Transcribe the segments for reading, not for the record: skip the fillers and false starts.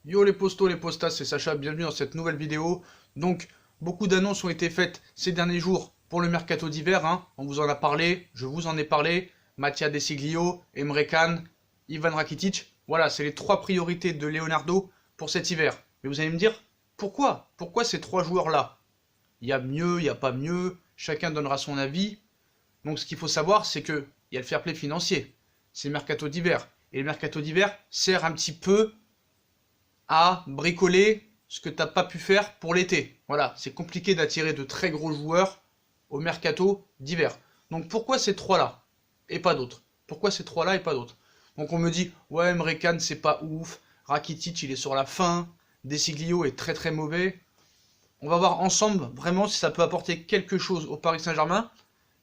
Yo les postos, les postas, c'est Sacha, bienvenue dans cette nouvelle vidéo. Donc, beaucoup d'annonces ont été faites ces derniers jours pour le mercato d'hiver, hein. On vous en a parlé, je vous en ai parlé. Mattia De Sciglio, Emre Can, Ivan Rakitic. Voilà, c'est les trois priorités de Leonardo pour cet hiver. Mais vous allez me dire, pourquoi? Pourquoi ces trois joueurs-là? Il y a mieux, il n'y a pas mieux, chacun donnera son avis. Donc ce qu'il faut savoir, c'est qu'il y a le fair play financier. C'est le mercato d'hiver. Et le mercato d'hiver sert un petit peu à bricoler ce que tu n'as pas pu faire pour l'été. Voilà, c'est compliqué d'attirer de très gros joueurs au mercato d'hiver. Donc pourquoi ces trois-là et pas d'autres? Pourquoi ces trois-là et pas d'autres? Donc on me dit, ouais, Emre Can c'est pas ouf, Rakitic il est sur la fin, De Sciglio est très très mauvais. On va voir ensemble vraiment si ça peut apporter quelque chose au Paris Saint-Germain.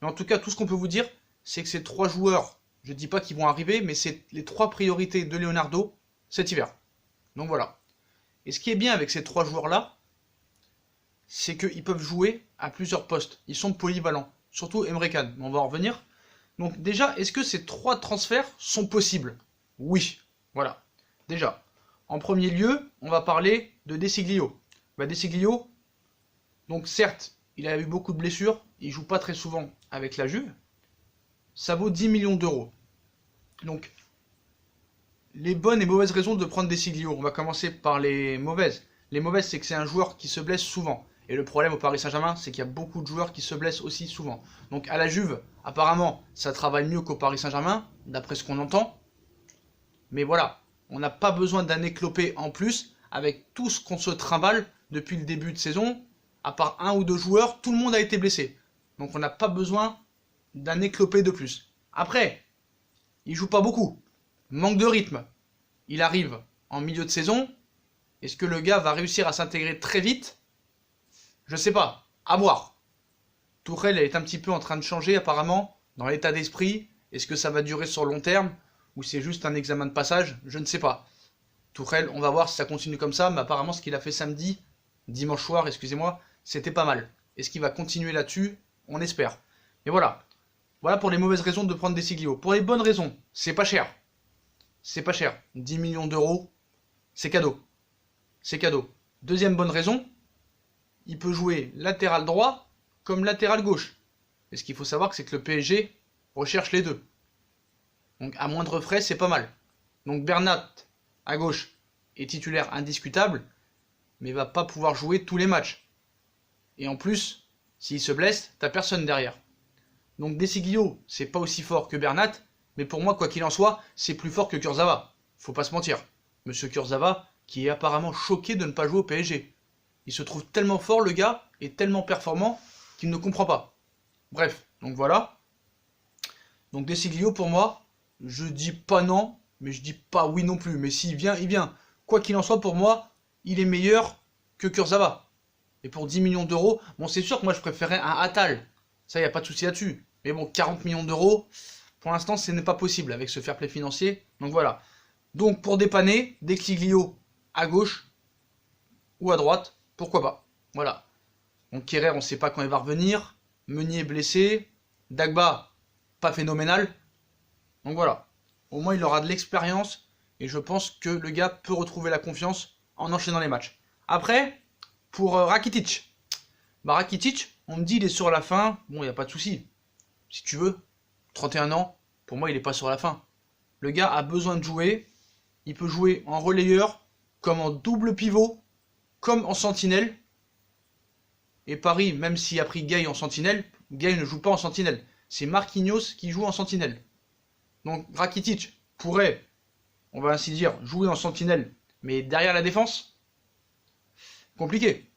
Mais en tout cas, tout ce qu'on peut vous dire, c'est que ces trois joueurs, je ne dis pas qu'ils vont arriver, mais c'est les trois priorités de Leonardo cet hiver. Donc voilà. Et ce qui est bien avec ces trois joueurs-là, c'est qu'ils peuvent jouer à plusieurs postes. Ils sont polyvalents. Surtout Emre Can, on va en revenir. Donc déjà, est-ce que ces trois transferts sont possibles? Oui. Voilà. Déjà. En premier lieu, on va parler de De Sciglio. De Sciglio, donc certes, il a eu beaucoup de blessures, il joue pas très souvent avec la Juve. Ça vaut 10 millions d'euros. Donc, les bonnes et mauvaises raisons de prendre De Sciglio. On va commencer par les mauvaises. Les mauvaises, c'est que c'est un joueur qui se blesse souvent. Et le problème au Paris Saint-Germain, c'est qu'il y a beaucoup de joueurs qui se blessent aussi souvent. Donc à la Juve, apparemment, ça travaille mieux qu'au Paris Saint-Germain, d'après ce qu'on entend. Mais voilà, on n'a pas besoin d'un éclopé en plus, avec tout ce qu'on se trimballe depuis le début de saison. À part un ou deux joueurs, tout le monde a été blessé. Donc on n'a pas besoin d'un éclopé de plus. Après, il joue pas beaucoup. Manque de rythme. Il arrive en milieu de saison. Est-ce que le gars va réussir à s'intégrer très vite? Je sais pas. À voir. Tourelle est un petit peu en train de changer apparemment dans l'état d'esprit. Est-ce que ça va durer sur le long terme ou c'est juste un examen de passage? Je ne sais pas. Tourelle, on va voir si ça continue comme ça. Mais apparemment ce qu'il a fait samedi, dimanche soir, excusez-moi, c'était pas mal. Est-ce qu'il va continuer là-dessus? On espère. Mais voilà. Voilà pour les mauvaises raisons de prendre De Sciglio. Pour les bonnes raisons, c'est pas cher. C'est pas cher. 10 millions d'euros, c'est cadeau. C'est cadeau. Deuxième bonne raison, il peut jouer latéral droit comme latéral gauche. Et ce qu'il faut savoir, c'est que le PSG recherche les deux. Donc à moindre frais, c'est pas mal. Donc Bernat, à gauche, est titulaire indiscutable, mais va pas pouvoir jouer tous les matchs. Et en plus, s'il se blesse, t'as personne derrière. Donc De Sciglio, c'est pas aussi fort que Bernat, mais pour moi, quoi qu'il en soit, c'est plus fort que Kurzawa. Faut pas se mentir. Monsieur Kurzawa, qui est apparemment choqué de ne pas jouer au PSG. Il se trouve tellement fort, le gars, et tellement performant, qu'il ne comprend pas. Bref, donc voilà. Donc De Sciglio, pour moi, je dis pas non, mais je dis pas oui non plus. Mais s'il vient, il vient. Quoi qu'il en soit, pour moi, il est meilleur que Kurzawa. Et pour 10 millions d'euros, bon, c'est sûr que moi, je préférais un Attal. Ça, il n'y a pas de souci là-dessus. Mais bon, 40 millions d'euros, pour l'instant, ce n'est pas possible avec ce fair play financier. Donc voilà. Donc pour dépanner, De Sciglio à gauche ou à droite, pourquoi pas. Voilà. Donc Kerrer, on ne sait pas quand il va revenir. Meunier blessé. Dagba, pas phénoménal. Donc voilà. Au moins, il aura de l'expérience. Et je pense que le gars peut retrouver la confiance en enchaînant les matchs. Après, pour Rakitic. Rakitic, on me dit il est sur la fin. Bon, il n'y a pas de souci. Si tu veux, 31 ans, pour moi, il n'est pas sur la fin. Le gars a besoin de jouer. Il peut jouer en relayeur, comme en double pivot, comme en sentinelle. Et Paris, même s'il a pris Gay en sentinelle, Gay ne joue pas en sentinelle. C'est Marquinhos qui joue en sentinelle. Donc Rakitic pourrait, on va ainsi dire, jouer en sentinelle, mais derrière la défense, compliqué.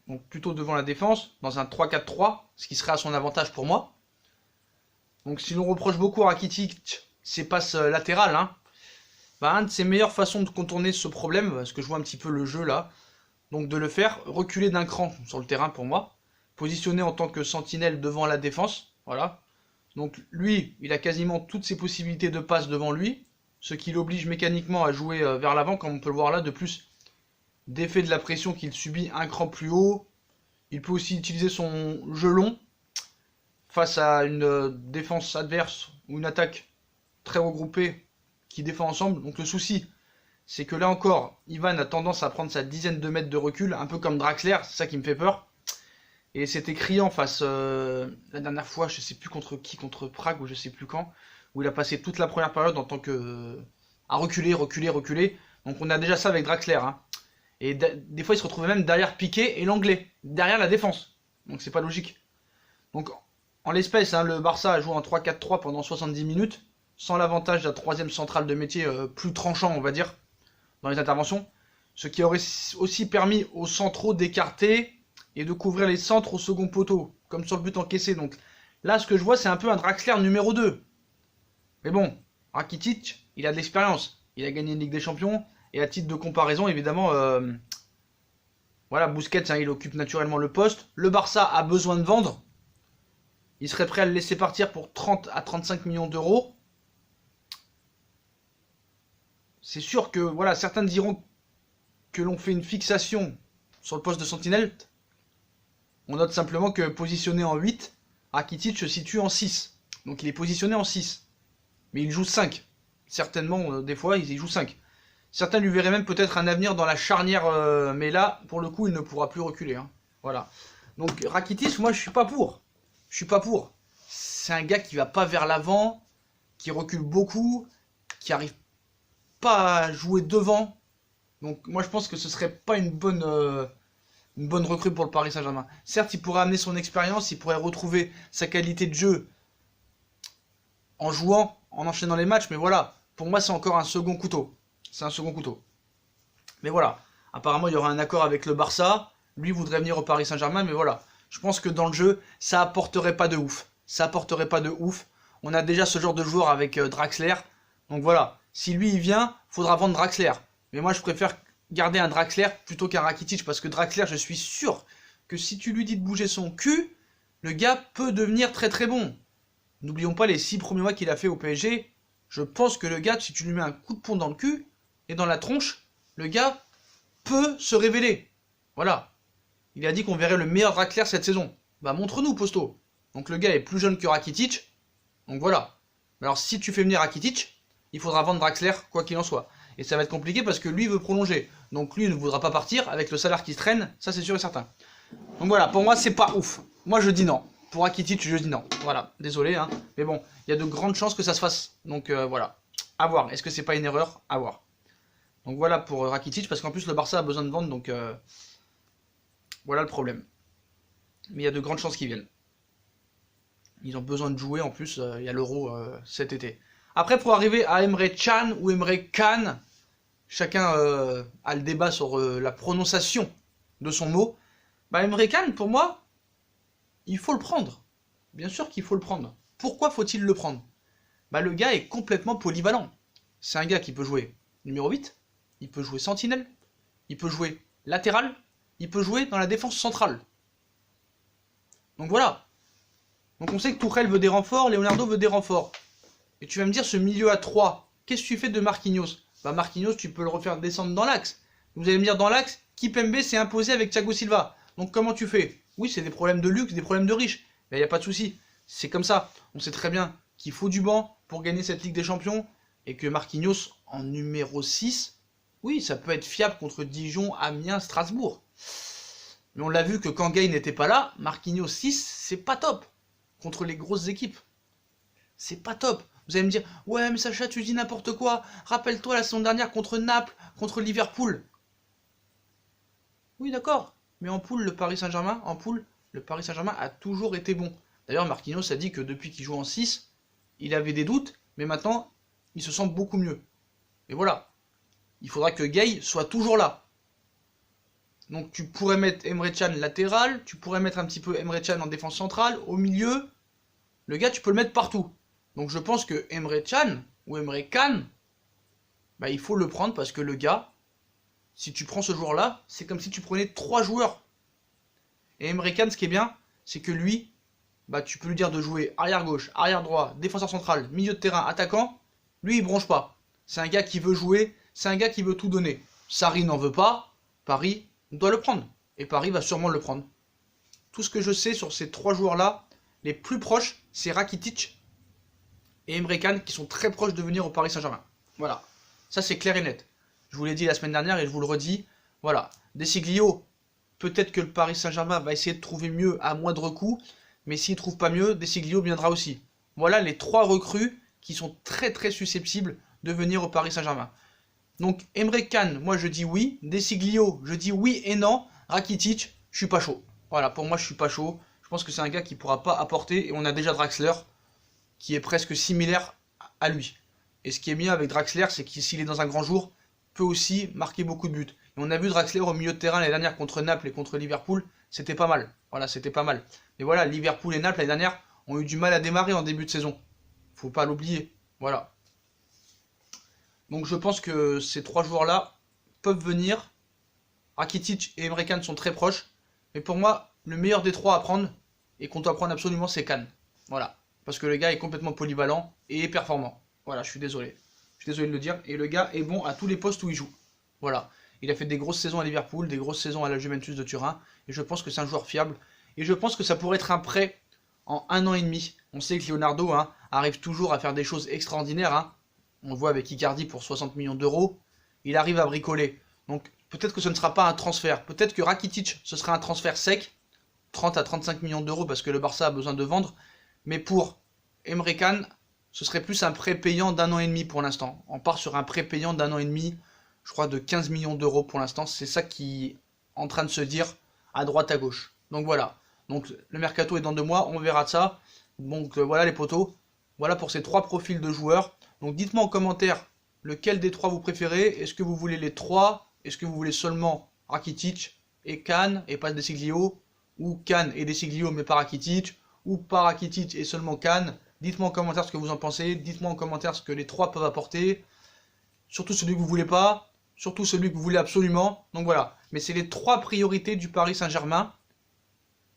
Donc plutôt devant la défense, dans un 3-4-3, ce qui serait à son avantage pour moi. Donc si l'on reproche beaucoup à Rakitic ses passes latérales, hein, un de ses meilleures façons de contourner ce problème, parce que je vois un petit peu le jeu là, donc de le faire reculer d'un cran sur le terrain pour moi, positionné en tant que sentinelle devant la défense, voilà. Donc lui, il a quasiment toutes ses possibilités de passe devant lui, ce qui l'oblige mécaniquement à jouer vers l'avant, comme on peut le voir là, de plus d'effet de la pression qu'il subit un cran plus haut. Il peut aussi utiliser son jeu long face à une défense adverse ou une attaque très regroupée qui défend ensemble. Donc le souci, c'est que là encore, Ivan a tendance à prendre sa dizaine de mètres de recul, un peu comme Draxler, c'est ça qui me fait peur. Et c'était criant face la dernière fois, je sais plus contre qui, contre Prague ou je sais plus quand, où il a passé toute la première période en tant que à reculer, reculer, reculer. Donc on a déjà ça avec Draxler. Hein. Et des fois il se retrouvait même derrière Piqué et l'anglais, derrière la défense. Donc c'est pas logique. Donc en l'espèce, hein, le Barça a joué en 3-4-3 pendant 70 minutes, sans l'avantage d'un troisième central de métier plus tranchant, on va dire, dans les interventions. Ce qui aurait aussi permis aux centraux d'écarter et de couvrir les centres au second poteau, comme sur le but encaissé. Donc là, ce que je vois, c'est un peu un Draxler numéro 2. Mais bon, Rakitic, il a de l'expérience. Il a gagné une Ligue des Champions. Et à titre de comparaison, évidemment, voilà, Busquets, hein, il occupe naturellement le poste. Le Barça a besoin de vendre. Il serait prêt à le laisser partir pour 30 à 35 millions d'euros. C'est sûr que, voilà, certains diront que l'on fait une fixation sur le poste de sentinelle. On note simplement que positionné en 8, Rakitic se situe en 6. Donc il est positionné en 6. Mais il joue 5. Certainement, des fois, il joue 5. Certains lui verraient même peut-être un avenir dans la charnière, mais là, pour le coup, il ne pourra plus reculer. Hein. Voilà. Donc Rakitic, moi, je suis pas pour. Je suis pas pour. C'est un gars qui va pas vers l'avant, qui recule beaucoup, qui arrive pas à jouer devant. Donc moi, je pense que ce serait pas une bonne recrue pour le Paris Saint-Germain. Certes, il pourrait amener son expérience, il pourrait retrouver sa qualité de jeu en jouant, en enchaînant les matchs, mais voilà, pour moi, c'est encore un second couteau. C'est un second couteau. Mais voilà, apparemment, il y aura un accord avec le Barça. Lui voudrait venir au Paris Saint-Germain, mais voilà. Je pense que dans le jeu, ça apporterait pas de ouf. Ça apporterait pas de ouf. On a déjà ce genre de joueur avec Draxler. Donc voilà, si lui, il vient, faudra vendre Draxler. Mais moi, je préfère garder un Draxler plutôt qu'un Rakitic, parce que Draxler, je suis sûr que si tu lui dis de bouger son cul, le gars peut devenir très très bon. N'oublions pas les 6 premiers mois qu'il a fait au PSG. Je pense que le gars, si tu lui mets un coup de poing dans le cul et dans la tronche, le gars peut se révéler. Voilà. Il a dit qu'on verrait le meilleur Draxler cette saison. Bah montre-nous, Posto. Donc le gars est plus jeune que Rakitic. Donc voilà. Alors si tu fais venir Rakitic, il faudra vendre Draxler, quoi qu'il en soit. Et ça va être compliqué parce que lui veut prolonger. Donc lui ne voudra pas partir avec le salaire qui se traîne, ça c'est sûr et certain. Donc voilà, pour moi c'est pas ouf. Moi je dis non. Pour Rakitic, je dis non. Voilà, désolé, hein. Mais bon, il y a de grandes chances que ça se fasse. Donc voilà. À voir. Est-ce que c'est pas une erreur? À voir. Donc voilà pour Rakitic, parce qu'en plus le Barça a besoin de vendre, donc voilà le problème. Mais il y a de grandes chances qu'ils viennent. Ils ont besoin de jouer, en plus, il y a l'Euro cet été. Après, pour arriver à Emre Can ou Emre Can, chacun a le débat sur la prononciation de son mot. Bah Emre Can, pour moi, il faut le prendre. Bien sûr qu'il faut le prendre. Pourquoi faut-il le prendre? Bah le gars est complètement polyvalent. C'est un gars qui peut jouer numéro 8, il peut jouer sentinelle, il peut jouer latéral, il peut jouer dans la défense centrale. Donc voilà. Donc on sait que Tourelle veut des renforts, Leonardo veut des renforts. Et tu vas me dire, ce milieu à 3, qu'est-ce que tu fais de Marquinhos? Bah Marquinhos, tu peux le refaire descendre dans l'axe. Vous allez me dire, dans l'axe, Kimpembe s'est imposé avec Thiago Silva. Donc comment tu fais? Oui, c'est des problèmes de luxe, des problèmes de riches. Mais il n'y a pas de souci. C'est comme ça. On sait très bien qu'il faut du banc pour gagner cette Ligue des Champions. Et que Marquinhos, en numéro 6, oui, ça peut être fiable contre Dijon, Amiens, Strasbourg. Mais on l'a vu que quand Gay n'était pas là, Marquinhos 6, c'est pas top. Contre les grosses équipes. C'est pas top. Vous allez me dire, ouais, mais Sacha, tu dis n'importe quoi. Rappelle-toi la saison dernière contre Naples, contre Liverpool. Oui, d'accord. Mais en poule, le Paris Saint-Germain, a toujours été bon. D'ailleurs, Marquinhos a dit que depuis qu'il joue en 6, il avait des doutes, mais maintenant, il se sent beaucoup mieux. Et voilà. Il faudra que Gay soit toujours là. Donc tu pourrais mettre Emre Can latéral, tu pourrais mettre un petit peu Emre Can en défense centrale, au milieu. Le gars, tu peux le mettre partout. Donc je pense que Emre Can ou Emre Can, bah, il faut le prendre parce que le gars, si tu prends ce joueur-là, c'est comme si tu prenais 3 joueurs. Et Emre Can, ce qui est bien, c'est que lui, bah, tu peux lui dire de jouer arrière gauche, arrière droit, défenseur central, milieu de terrain, attaquant. Lui, il bronche pas. C'est un gars qui veut jouer, c'est un gars qui veut tout donner. Sarri n'en veut pas, Paris doit le prendre. Et Paris va sûrement le prendre. Tout ce que je sais sur ces 3 joueurs-là, les plus proches, c'est Rakitic et Emre Can qui sont très proches de venir au Paris Saint-Germain. Voilà. Ça, c'est clair et net. Je vous l'ai dit la semaine dernière et je vous le redis. Voilà, Desiglio, peut-être que le Paris Saint-Germain va essayer de trouver mieux à moindre coût, mais s'il ne trouve pas mieux, Desiglio viendra aussi. Voilà les 3 recrues qui sont très très susceptibles de venir au Paris Saint-Germain. Donc Emre Can, moi je dis oui. Desiglio, je dis oui et non. Rakitic, je suis pas chaud. Voilà, pour moi je suis pas chaud. Je pense que c'est un gars qui pourra pas apporter. Et on a déjà Draxler, qui est presque similaire à lui. Et ce qui est bien avec Draxler, c'est qu'il s'il est dans un grand jour, peut aussi marquer beaucoup de buts. Et on a vu Draxler au milieu de terrain l'année dernière contre Naples et contre Liverpool, c'était pas mal. Voilà, c'était pas mal. Mais voilà, Liverpool et Naples l'année dernière ont eu du mal à démarrer en début de saison. Faut pas l'oublier. Voilà. Donc je pense que ces 3 joueurs-là peuvent venir. Rakitic et Emre Can sont très proches. Mais pour moi, le meilleur des 3 à prendre, et qu'on doit prendre absolument, c'est Can. Voilà. Parce que le gars est complètement polyvalent et performant. Voilà, je suis désolé. Je suis désolé de le dire. Et le gars est bon à tous les postes où il joue. Voilà. Il a fait des grosses saisons à Liverpool, des grosses saisons à la Juventus de Turin. Et je pense que c'est un joueur fiable. Et je pense que ça pourrait être un prêt en 1 an et demi. On sait que Leonardo arrive toujours à faire des choses extraordinaires. On le voit avec Icardi pour 60 millions d'euros. Il arrive à bricoler. Donc peut-être que ce ne sera pas un transfert. Peut-être que Rakitic, ce sera un transfert sec. 30 à 35 millions d'euros parce que le Barça a besoin de vendre. Mais pour Emre Can, ce serait plus un prêt payant d'1 an et demi pour l'instant. On part sur un prêt payant d'1 an et demi, je crois de 15 millions d'euros pour l'instant. C'est ça qui est en train de se dire à droite à gauche. Donc voilà. Donc le mercato est dans 2 mois, on verra de ça. Donc voilà les potos. Voilà pour ces 3 profils de joueurs. Donc dites-moi en commentaire lequel des 3 vous préférez. Est-ce que vous voulez les 3? Est-ce que vous voulez seulement Rakitic et Can et pas Desiglio? Ou Can et Desiglio mais pas Rakitic? Ou pas Rakitic et seulement Can? Dites-moi en commentaire ce que vous en pensez. Dites-moi en commentaire ce que les 3 peuvent apporter. Surtout celui que vous voulez pas. Surtout celui que vous voulez absolument. Donc voilà. Mais c'est les 3 priorités du Paris Saint-Germain.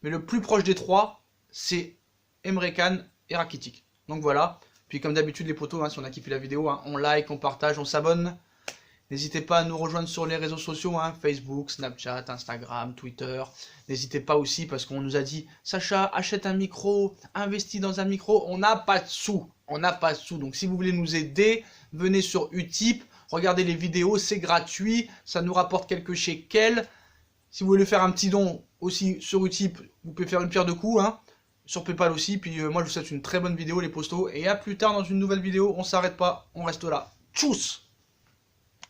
Mais le plus proche des 3, c'est Emre Can et Rakitic. Donc voilà. Puis comme d'habitude les potos, si on a kiffé la vidéo, on like, on partage, on s'abonne. N'hésitez pas à nous rejoindre sur les réseaux sociaux, Facebook, Snapchat, Instagram, Twitter. N'hésitez pas aussi parce qu'on nous a dit « Sacha, achète un micro, investis dans un micro. » On n'a pas de sous. On n'a pas de sous. Donc si vous voulez nous aider, venez sur Utip. Regardez les vidéos, c'est gratuit. Ça nous rapporte quelques shekels. Si vous voulez faire un petit don aussi sur Utip, vous pouvez faire une pierre de coups. Sur Paypal aussi. Puis moi je vous souhaite une très bonne vidéo les postos. Et à plus tard dans une nouvelle vidéo. On s'arrête pas, on reste là. Tchuss!